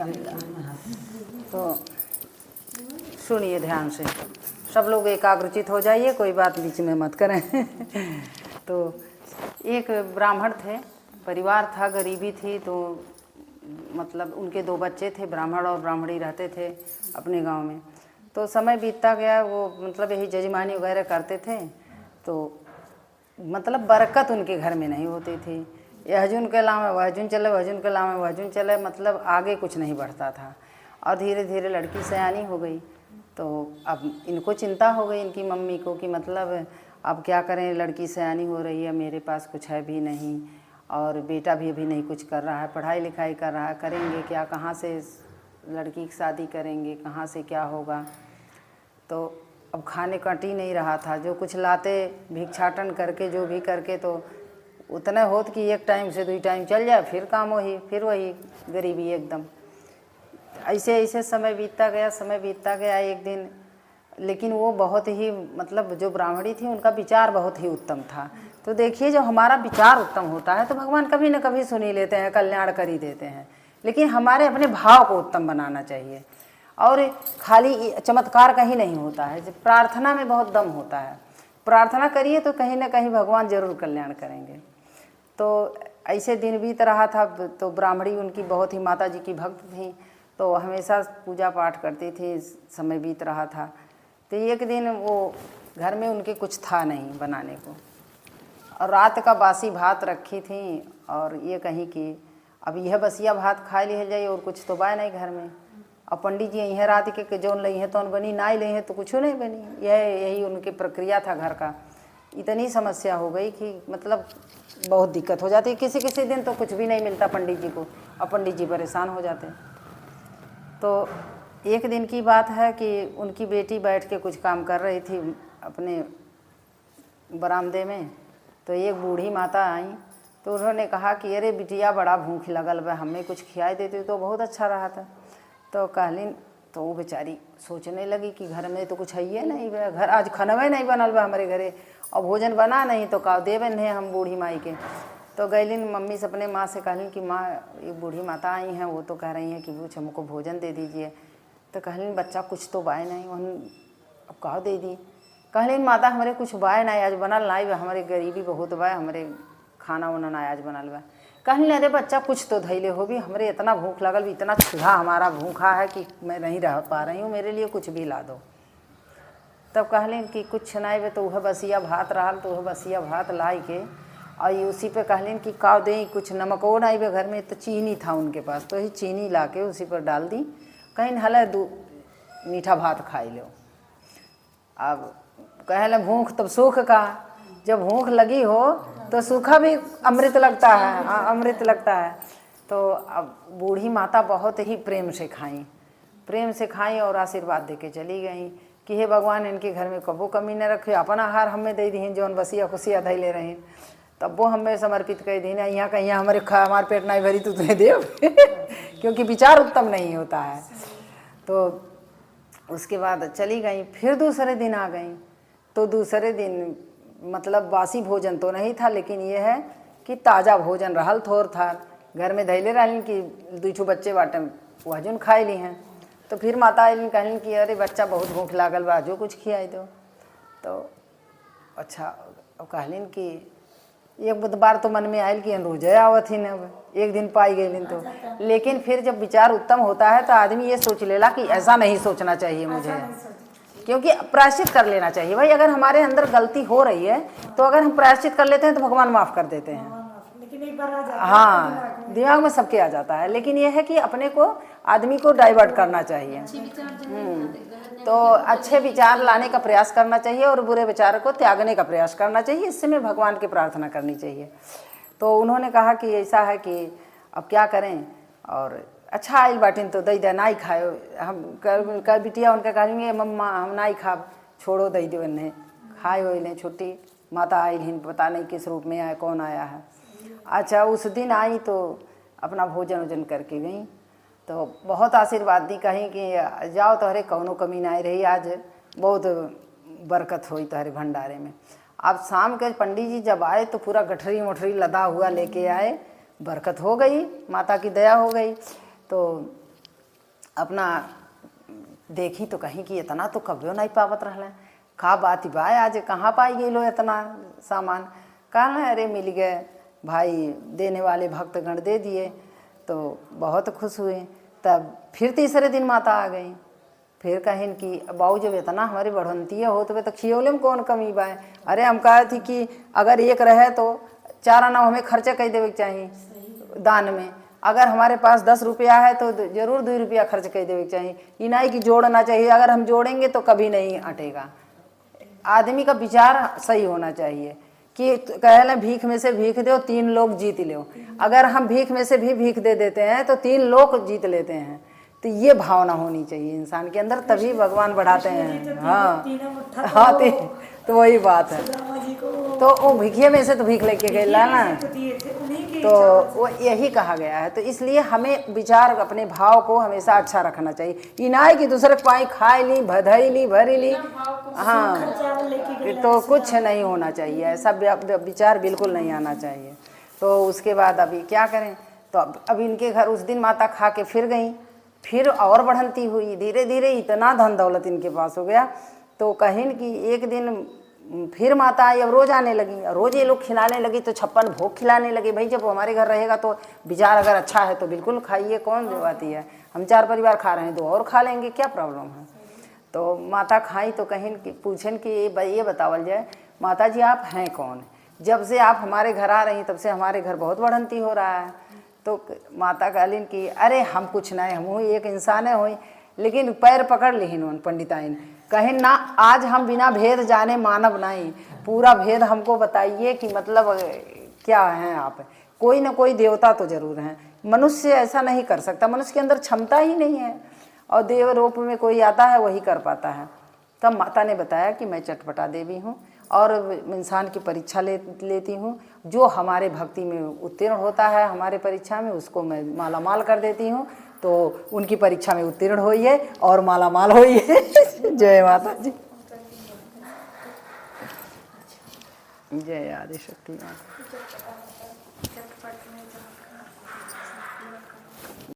तो सुनिए ध्यान से, सब लोग एकाग्रचित हो जाइए, कोई बात बीच में मत करें। तो एक ब्राह्मण थे, परिवार था, गरीबी थी, तो मतलब उनके 2 बच्चे थे, ब्राह्मण और ब्राह्मणी रहते थे अपने गांव में। तो समय बीतता गया, वो मतलब यही जजमानी वगैरह करते थे, तो मतलब बरकत उनके घर में नहीं होती थी। यह हजून के लाम है, वह हजून चले, वह हजून के लाम है, वह हजून चले, मतलब आगे कुछ नहीं बढ़ता था। और धीरे धीरे लड़की सयानी हो गई, तो अब इनको चिंता हो गई इनकी मम्मी को कि मतलब अब क्या करें, लड़की सयानी हो रही है, मेरे पास कुछ है भी नहीं, और बेटा भी अभी नहीं कुछ कर रहा है, पढ़ाई लिखाई कर रहा है, करेंगे क्या, कहाँ से लड़की की शादी करेंगे, कहाँ से क्या होगा। तो अब खाने कट ही नहीं रहा था, जो कुछ लाते भिक्षाटन करके, जो भी करके, तो उतना होत कि 1 टाइम से 2 टाइम चल जाए, फिर काम वही, फिर वही गरीबी एकदम। ऐसे ऐसे समय बीतता गया, समय बीतता गया। एक दिन लेकिन वो बहुत ही मतलब जो ब्राह्मणी थी उनका विचार बहुत ही उत्तम था। तो देखिए, जब हमारा विचार उत्तम होता है तो भगवान कभी न कभी सुन ही लेते हैं, कल्याण कर ही देते हैं। लेकिन हमारे अपने भाव को उत्तम बनाना चाहिए, और खाली चमत्कार कहीं नहीं होता है, प्रार्थना में बहुत दम होता है। प्रार्थना करिए तो कहीं ना कहीं भगवान जरूर कल्याण करेंगे। तो ऐसे दिन बीत रहा था, तो ब्राह्मणी उनकी बहुत ही माता जी की भक्त थी, तो हमेशा पूजा पाठ करती थी, समय बीत रहा था। तो एक दिन वो घर में उनके कुछ था नहीं बनाने को, और रात का बासी भात रखी थी, और ये कहीं कि अब यह बसिया भात खा लिया जाए, और कुछ तो बाय नहीं घर में। अब पंडित जी यहीं रात के जौन लई है तो बनी, ना ही लई है तो कुछ नहीं बनी। यही उनकी प्रक्रिया था घर का। इतनी समस्या हो गई कि मतलब बहुत दिक्कत हो जाती। किसी किसी दिन तो कुछ भी नहीं मिलता पंडित जी को, और पंडित जी परेशान हो जाते। तो एक दिन की बात है कि उनकी बेटी बैठ के कुछ काम कर रही थी अपने बरामदे में, तो एक बूढ़ी माता आई, तो उन्होंने कहा कि अरे बिटिया, बड़ा भूख लगल बा, हमें कुछ खिलाई देती तो बहुत अच्छा रहा था। तो कहलिन, तो वो बेचारी सोचने लगी कि घर में तो कुछ है ही नहीं, घर आज खनवे नहीं बनल बा हमारे घरे, और भोजन बना नहीं तो का देवे नहीं हम बूढ़ी माई के। तो गईलिन मम्मी से, अपने माँ से कहलिन कि माँ, एक बूढ़ी माता आई हैं, वो तो कह रही हैं कि कुछ हमको भोजन दे दीजिए। तो कहलिन, बच्चा कुछ तो बाय नहीं, अब कहा दे दी। कहलिन, माता हमारे कुछ बाय नहीं, आज बनल नहीं बा, हमारे गरीबी बहुत बा, हमारे खाना वाना ना आज बनल बा। कहलिन, अरे बच्चा कुछ तो धैले हो भी, हमरे इतना भूख लगल भी, इतना चूल्हा हमारा भूखा है कि मैं नहीं रह पा रही हूँ, मेरे लिए कुछ भी ला दो। तब कहलिन कि कुछ नहीं बे, तो वह बसिया भात रहा, तो वह बसिया भात लाई के, और उसी पे कहलिन कि काव दे, कुछ नमको नहीं बे घर में, तो चीनी था उनके पास, तो ही चीनी ला के उसी पर डाल दी। कहीं हले मीठा भात खाई लो। अब कहले भूख तब सुख का, जब भूख लगी हो तो सूखा भी अमृत लगता है, अमृत लगता है। तो अब बूढ़ी माता बहुत ही प्रेम से खाई और आशीर्वाद दे के चली गई कि हे भगवान, इनके घर में कबो कमी न रखे, अपन आहार हमें दे दी जौन बसिया खुशिया धैले रही, तब वो हमें समर्पित कर दी। यहाँ कहीं हमारे पेट नहीं भरी तो तुम्हें देव। क्योंकि विचार उत्तम नहीं होता है। तो उसके बाद चली गई, फिर दूसरे दिन आ गई। तो दूसरे दिन मतलब बासी भोजन तो नहीं था, लेकिन ये है कि ताज़ा भोजन रहल थोर था, घर में धैले रहन कि 2 बच्चे बाटे वह जून खाई ली हैं। तो फिर माता आइलिन, कहलिन कि अरे बच्चा बहुत भूख लागल बा, जो कुछ खियाई दो। तो अच्छा, अब कहलिन कि एक बार तो मन में आयल कि रोजे आवत ही न, अब एक दिन पाई गई तो। लेकिन फिर जब विचार उत्तम होता है तो आदमी ये सोच लेला कि ऐसा नहीं सोचना चाहिए मुझे, क्योंकि प्रायश्चित कर लेना चाहिए भाई। अगर हमारे अंदर गलती हो रही है तो अगर हम प्रायश्चित कर लेते हैं तो भगवान माफ़ कर देते हैं। हाँ, दिमाग में सबके आ जाता है, लेकिन यह है कि अपने को आदमी को डाइवर्ट करना चाहिए। तो अच्छे विचार लाने का प्रयास करना चाहिए और बुरे विचार को त्यागने का प्रयास करना चाहिए। इससे में भगवान की प्रार्थना करनी चाहिए। तो उन्होंने कहा कि ऐसा है कि अब क्या करें, और अच्छा आइल बाटिन तो दई दे नाई खाओ। हम कह बिटिया उनका कहेंगे, मम्मा हम नाई खा, छोड़ो दई दो, इन्हें खाए हो इन्हें। छुट्टी माता आई हिन, पता नहीं किस रूप में आए, कौन आया है। अच्छा, उस दिन आई तो अपना भोजन वोजन करके गई, तो बहुत आशीर्वाद दी, कहीं कि जाओ तोहरे कौनो कमी नहीं रही, आज बहुत बरकत हुई तोहरे भंडारे में। अब शाम के पंडित जी जब आए तो पूरा गठरी मोठरी लदा हुआ लेके आए, बरकत हो गई, माता की दया हो गई। तो अपना देखी तो कहीं कि इतना तो कभी नहीं पावत रहल है। का बात बा आज कहाँ पाई गई लो इतना सामान। कहा अरे मिल गए भाई, देने वाले भक्तगण दे दिए तो बहुत खुश हुए। तब फिर तीसरे दिन माता आ गई। फिर कहें कि बाऊ जब इतना हमारी बढ़ंती हो तो खियोले में कौन कमी बा। अरे हम कहे थी कि अगर एक रहे तो 4 आना हमें खर्चा कर देवे चाहिए दान में। अगर हमारे पास 10 रुपया है तो जरूर 2 रुपया खर्च कर देवे चाहिए। ये नहीं कि जोड़ना चाहिए, अगर हम जोड़ेंगे तो कभी नहीं अटेगा। आदमी का विचार सही होना चाहिए कि कहले भीख में से भीख दो 3 लोग जीत लो। अगर हम भीख में से भी भीख दे देते हैं तो 3 लोग जीत लेते हैं। तो ये भावना होनी चाहिए इंसान के अंदर, तभी भगवान बढ़ाते हैं। हाँ हाँ, तो वही बात है। तो वो भिखिए में से तो भीख लेके गए ना, तो वो यही कहा गया है। तो इसलिए हमें विचार अपने भाव को हमेशा अच्छा रखना चाहिए। ये ना है कि दूसरे पाई खाए ली भधई ली भरी ली, हाँ, तो कुछ नहीं होना चाहिए, ऐसा विचार बिल्कुल नहीं आना चाहिए। तो उसके बाद अभी क्या करें, तो अब इनके घर उस दिन माता खा के फिर गई, फिर और बढ़ंती हुई, धीरे धीरे इतना धन दौलत इनके पास हो गया। तो कहीं कि एक दिन फिर माता आई, अब रोज़ आने लगी, रोज़ ये लोग खिलाने लगी। तो 56 भोग खिलाने लगे। भाई जब हमारे घर रहेगा तो विचार अगर अच्छा है तो बिल्कुल खाइए, कौन दिवाती है, हम 4 परिवार खा रहे हैं तो और खा लेंगे, क्या प्रॉब्लम है। तो माता खाई तो कहीं कि पूछन कि ये बतावल जाए माता जी आप हैं कौन। जब से आप हमारे घर आ रही तब से हमारे घर बहुत बढ़ंती हो रहा है। तो माता कहलिन कि अरे हम कुछ नहीं, हम हुई एक इंसान है हुई, लेकिन पैर पकड़ लिहिन उन पंडिताइन, कहें ना आज हम बिना भेद जाने मानव नहीं, पूरा भेद हमको बताइए कि मतलब क्या हैं आप। कोई ना कोई देवता तो जरूर हैं, मनुष्य ऐसा नहीं कर सकता, मनुष्य के अंदर क्षमता ही नहीं है, और देव रूप में कोई आता है वही कर पाता है। तब माता ने बताया कि मैं चटपटा देवी हूँ और इंसान की परीक्षा लेती हूँ। जो हमारे भक्ति में उत्तीर्ण होता है हमारे परीक्षा में, उसको मैं माला माल कर देती हूँ। तो उनकी परीक्षा में उत्तीर्ण होइए और माला माल होइए। जय माता जी, जय आदिशक्ति माता।